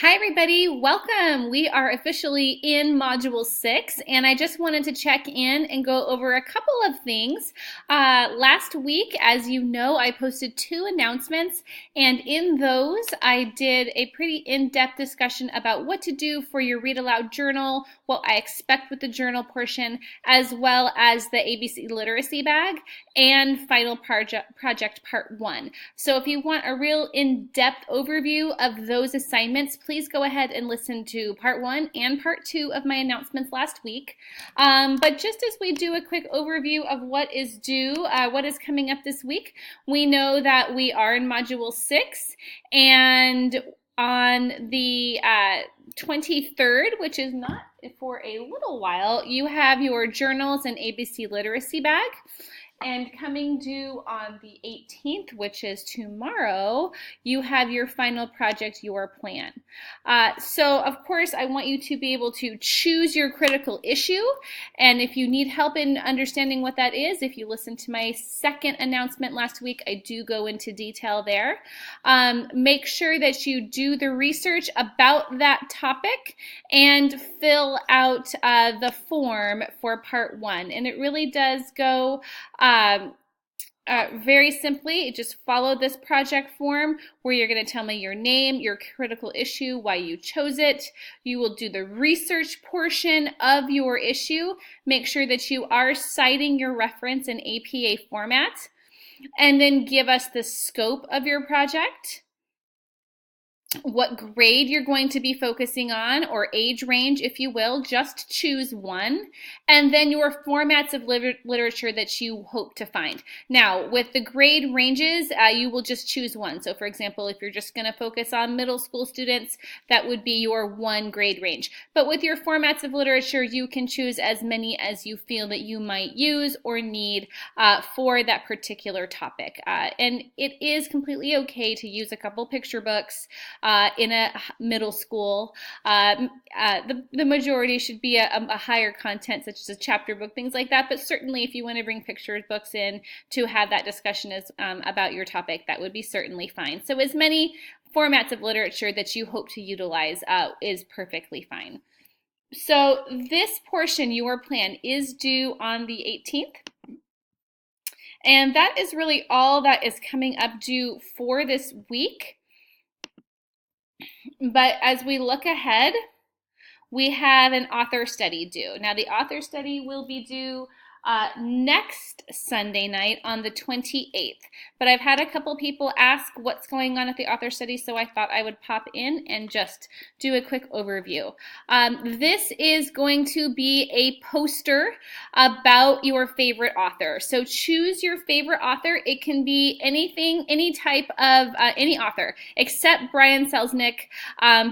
Hi everybody, welcome. We are officially in Module 6 and I just wanted to check in and go over a couple of things. Last week, as you know, I posted 2 announcements and in those I did a pretty in-depth discussion about what to do for your Read Aloud journal, what I expect with the journal portion, as well as the ABC Literacy Bag and Final Project Part 1. So if you want a real in-depth overview of those assignments, please go ahead and listen to Part 1 and Part 2 of my announcements last week. But just as we do a quick overview of what is due, what is coming up this week, we know that we are in Module 6 and on the 23rd, which is not for a little while, you have your journals and ABC Literacy Bag. And coming due on the 18th, which is tomorrow, you have your final project, your plan. So of course, I want you to be able to choose your critical issue. And if you need help in understanding what that is, if you listened to my second announcement last week, I do go into detail there. Make sure that you do the research about that topic and fill out the form for Part 1. And it really does go very simply, just follow this project form where you're going to tell me your name, your critical issue, why you chose it. You will do the research portion of your issue. Make sure that you are citing your reference in APA format, and then give us the scope of your project, what grade you're going to be focusing on, or age range, if you will. Just choose one, and then your formats of literature that you hope to find. Now, with the grade ranges, you will just choose one. So for example, if you're just going to focus on middle school students, that would be your 1 grade range. But with your formats of literature, you can choose as many as you feel that you might use or need for that particular topic. And it is completely okay to use a couple picture books in a middle school. The majority should be a higher content, such as a chapter book, things like that. But certainly if you want to bring picture books in to have that discussion as about your topic, that would be certainly fine. So as many formats of literature that you hope to utilize is perfectly fine. So this portion, your plan, is due on the 18th. And that is really all that is coming up due for this week. But as we look ahead, we have an author study due. Now, the author study will be due next Sunday night on the 28th. But I've had a couple people ask what's going on at the author study, so I thought I would pop in and just do a quick overview. This is going to be a poster about your favorite author. So choose your favorite author. It can be anything, any type of, any author, except Brian Selznick,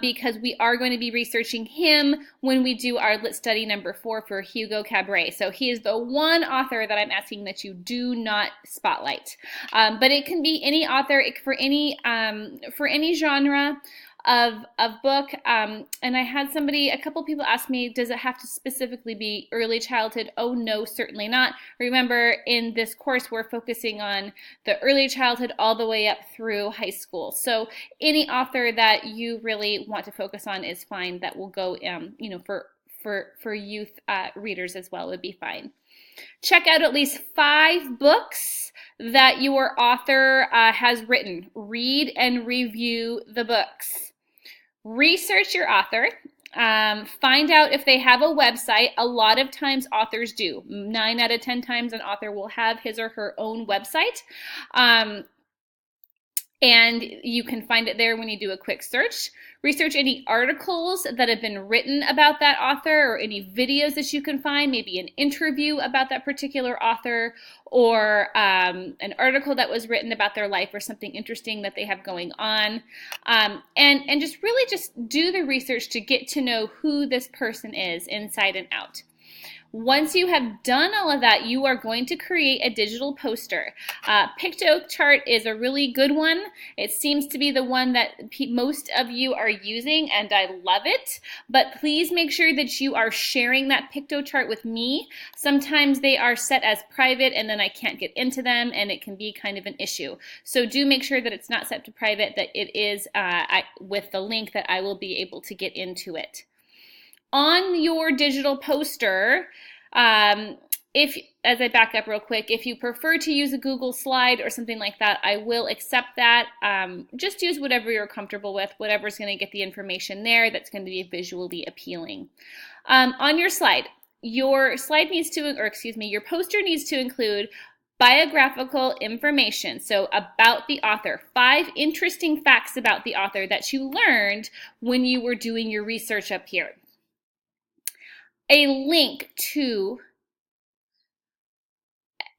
because we are going to be researching him when we do our Lit Study number 4 for Hugo Cabret. So he is the one author that I'm asking that you do not spotlight. But it can be any author for any genre of book. And I had a couple people ask me, does it have to specifically be early childhood? Oh no, certainly not. Remember, in this course, we're focusing on the early childhood all the way up through high school. So any author that you really want to focus on is fine. That will go, for youth readers as well would be fine. Check out at least 5 books that your author has written. Read and review the books. Research your author. Find out if they have a website. A lot of times authors do. 9 out of 10 times an author will have his or her own website. And you can find it there when you do a quick search. Research any articles that have been written about that author, or any videos that you can find, maybe an interview about that particular author, or an article that was written about their life, or something interesting that they have going on. And just really just do the research to get to know who this person is inside and out. Once you have done all of that, you are going to create a digital poster. Piktochart is a really good one. It seems to be the one that most of you are using, and I love it. But please make sure that you are sharing that Piktochart with me. Sometimes they are set as private, and then I can't get into them, and it can be kind of an issue. So do make sure that it's not set to private, that it is with the link that I will be able to get into it. On your digital poster, as I back up real quick, if you prefer to use a Google slide or something like that, I will accept that. Just use whatever you're comfortable with, whatever's going to get the information there that's going to be visually appealing. On your slide, your poster needs to include biographical information, so about the author, 5 interesting facts about the author that you learned when you were doing your research up here. A link to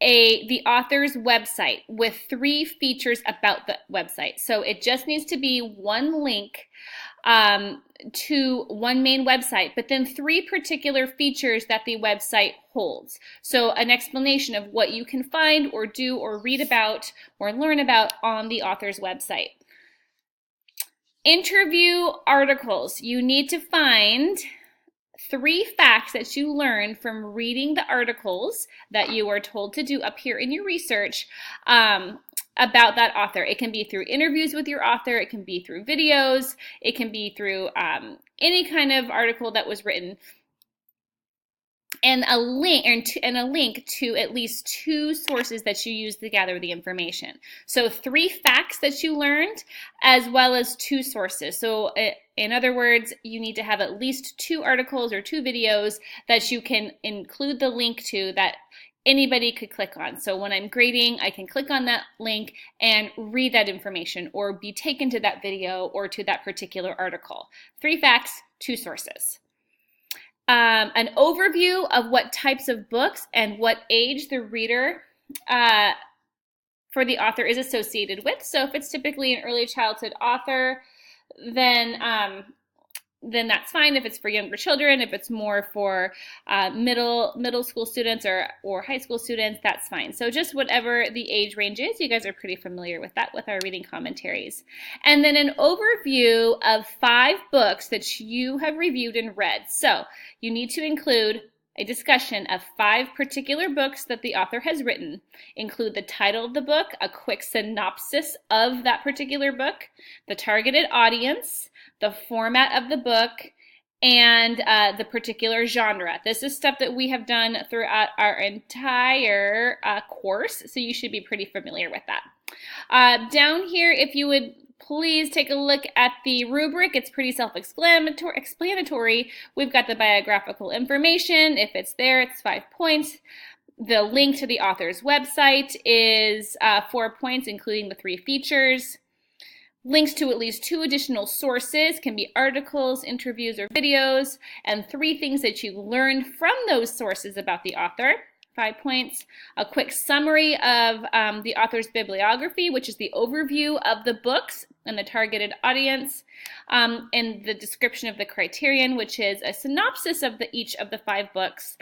the author's website with 3 features about the website. So it just needs to be one link to one main website, but then 3 particular features that the website holds. So an explanation of what you can find or do or read about or learn about on the author's website. Interview articles. You need to find 3 facts that you learned from reading the articles that you are told to do up here in your research about that author. It can be through interviews with your author, it can be through videos, it can be through any kind of article that was written. And a link to at least 2 sources that you use to gather the information. So 3 facts that you learned, as well as 2 sources. So in other words, you need to have at least 2 articles or 2 videos that you can include the link to that anybody could click on. So when I'm grading, I can click on that link and read that information or be taken to that video or to that particular article. 3 facts, 2 sources. An overview of what types of books and what age the reader for the author is associated with. So if it's typically an early childhood author, then that's fine. If it's for younger children, if it's more for middle school students or high school students, that's fine. So just whatever the age range is, you guys are pretty familiar with that with our reading commentaries. And then an overview of 5 books that you have reviewed and read. So you need to include a discussion of 5 particular books that the author has written. Include the title of the book, a quick synopsis of that particular book, the targeted audience, the format of the book, and the particular genre. This is stuff that we have done throughout our entire course, so you should be pretty familiar with that. Down here, if you would please take a look at the rubric. It's pretty self-explanatory. We've got the biographical information. If it's there, it's 5 points. The link to the author's website is 4 points, including the 3 features. Links to at least 2 additional sources, can be articles, interviews, or videos, and 3 things that you learned from those sources about the author. 5 points. A quick summary of the author's bibliography, which is the overview of the books and the targeted audience, and the description of the criterion, which is a synopsis of each of the 5 books,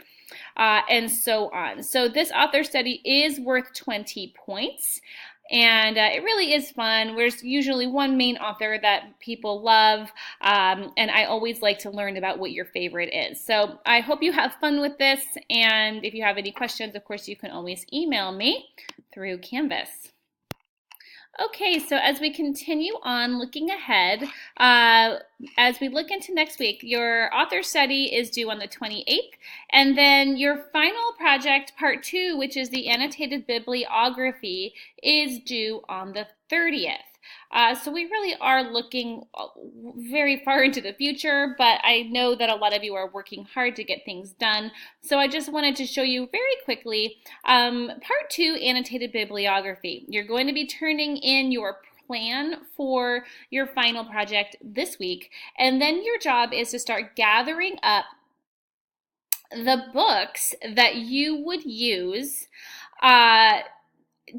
and so on. So this author study is worth 20 points. And it really is fun. There's usually one main author that people love, and I always like to learn about what your favorite is. So I hope you have fun with this, and if you have any questions, of course, you can always email me through Canvas. Okay, so as we continue on looking ahead, as we look into next week, your author study is due on the 28th, and then your final project, part 2, which is the annotated bibliography, is due on the 30th. So we really are looking very far into the future, but I know that a lot of you are working hard to get things done. So I just wanted to show you very quickly part 2, annotated bibliography. You're going to be turning in your plan for your final project this week, and then your job is to start gathering up the books that you would use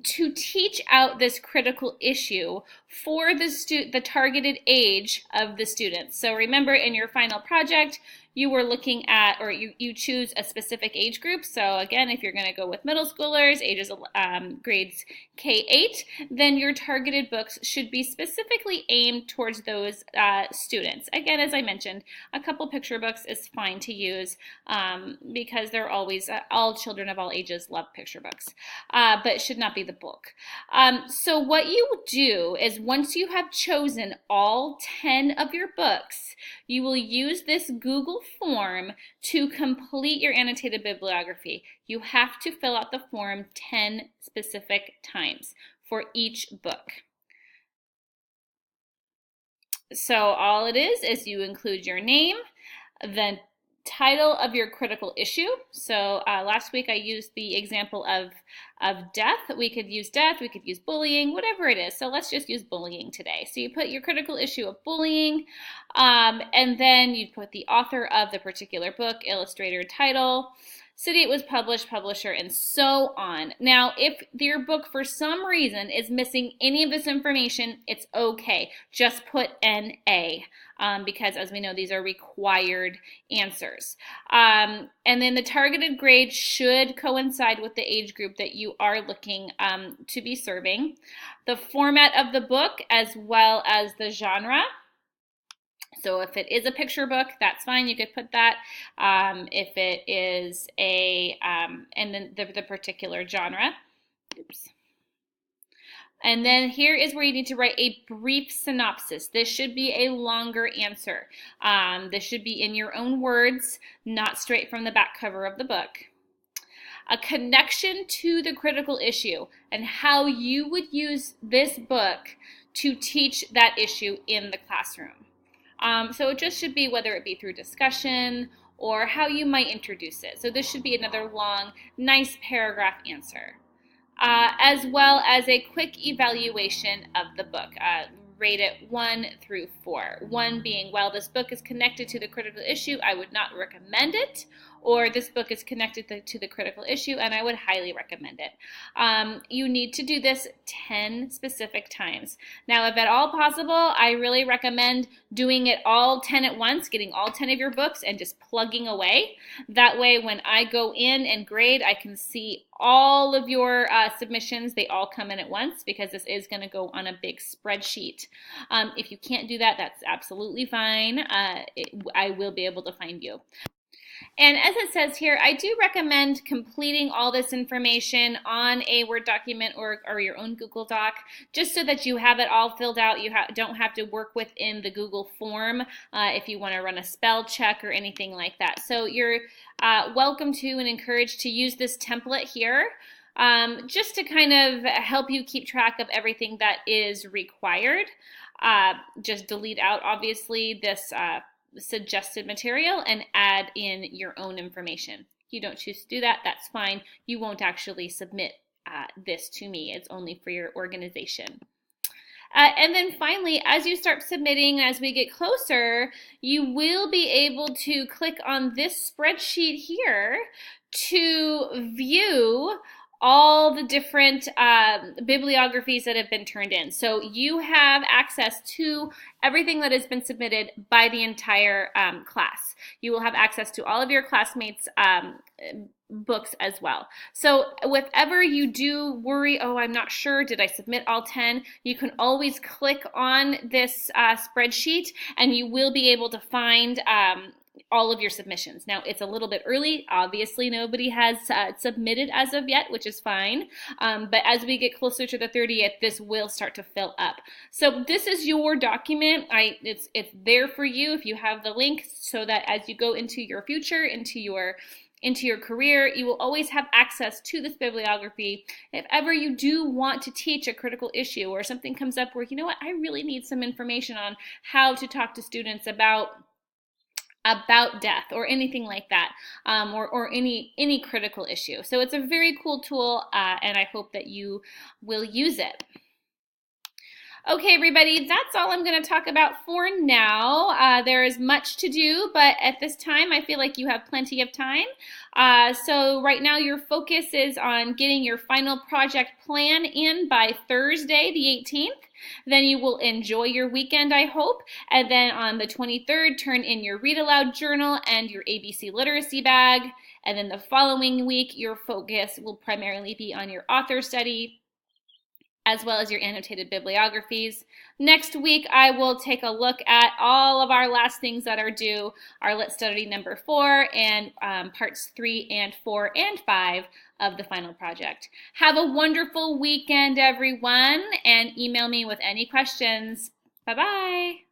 to teach out this critical issue for the targeted age of the students. So remember, in your final project, you were looking at, or you choose a specific age group. So again, if you're going to go with middle schoolers, ages grades K-8, then your targeted books should be specifically aimed towards those students. Again, as I mentioned, a couple picture books is fine to use because they're always, all children of all ages love picture books, but it should not be the bulk. So what you will do is once you have chosen all 10 of your books, you will use this Google form to complete your annotated bibliography. You have to fill out the form 10 specific times for each book. So all it is you include your name, the title of your critical issue. So last week I used the example of death. We could use death, we could use bullying, whatever it is. So let's just use bullying today. So you put your critical issue of bullying, and then you put the author of the particular book, illustrator, title, city it was published, publisher, and so on. Now, if your book for some reason is missing any of this information, it's okay. Just put NA because as we know, these are required answers. And then the targeted grade should coincide with the age group that you are looking to be serving. The format of the book as well as the genre. So if it is a picture book, that's fine. You could put that. If it is and then the particular genre. Oops. And then here is where you need to write a brief synopsis. This should be a longer answer. This should be in your own words, not straight from the back cover of the book. A connection to the critical issue and how you would use this book to teach that issue in the classroom. So it just should be whether it be through discussion or how you might introduce it. So this should be another long, nice paragraph answer. As well as a quick evaluation of the book. Rate it 1 through 4. 1 being, well, this book is connected to the critical issue, I would not recommend it. Or this book is connected to the critical issue and I would highly recommend it. You need to do this 10 specific times. Now, if at all possible, I really recommend doing it all 10 at once, getting all 10 of your books and just plugging away. That way, when I go in and grade, I can see all of your submissions. They all come in at once because this is going to go on a big spreadsheet. If you can't do that, that's absolutely fine. I will be able to find you. And as it says here, I do recommend completing all this information on a Word document or your own Google Doc, just so that you have it all filled out. You don't have to work within the Google form if you want to run a spell check or anything like that. So you're welcome to and encouraged to use this template here just to kind of help you keep track of everything that is required. Just delete out, obviously, this suggested material and add in your own information. If you don't choose to do that, that's fine. You won't actually submit this to me. It's only for your organization. And then finally, as you start submitting, as we get closer, you will be able to click on this spreadsheet here to view all the different bibliographies that have been turned in. So you have access to everything that has been submitted by the entire class. You will have access to all of your classmates' books as well. So if ever you do worry, oh, I'm not sure, did I submit all 10? You can always click on this spreadsheet and you will be able to find all of your submissions. Now, it's a little bit early. Obviously, nobody has submitted as of yet, which is fine. But as we get closer to the 30th, this will start to fill up. So this is your document. It's there for you if you have the link, so that as you go into your future, into your career, you will always have access to this bibliography. If ever you do want to teach a critical issue or something comes up where, you know what, I really need some information on how to talk to students about death or anything like that, or any critical issue. So it's a very cool tool, and I hope that you will use it. Okay, everybody, that's all I'm going to talk about for now. There is much to do, but at this time, I feel like you have plenty of time. So right now, your focus is on getting your final project plan in by Thursday, the 18th. Then you will enjoy your weekend, I hope. And then on the 23rd, turn in your read aloud journal and your ABC literacy bag. And then the following week, your focus will primarily be on your author study, as well as your annotated bibliographies. Next week, I will take a look at all of our last things that are due, our Lit Study number 4 and parts 3 and 4 and 5 of the final project. Have a wonderful weekend, everyone, and email me with any questions. Bye-bye.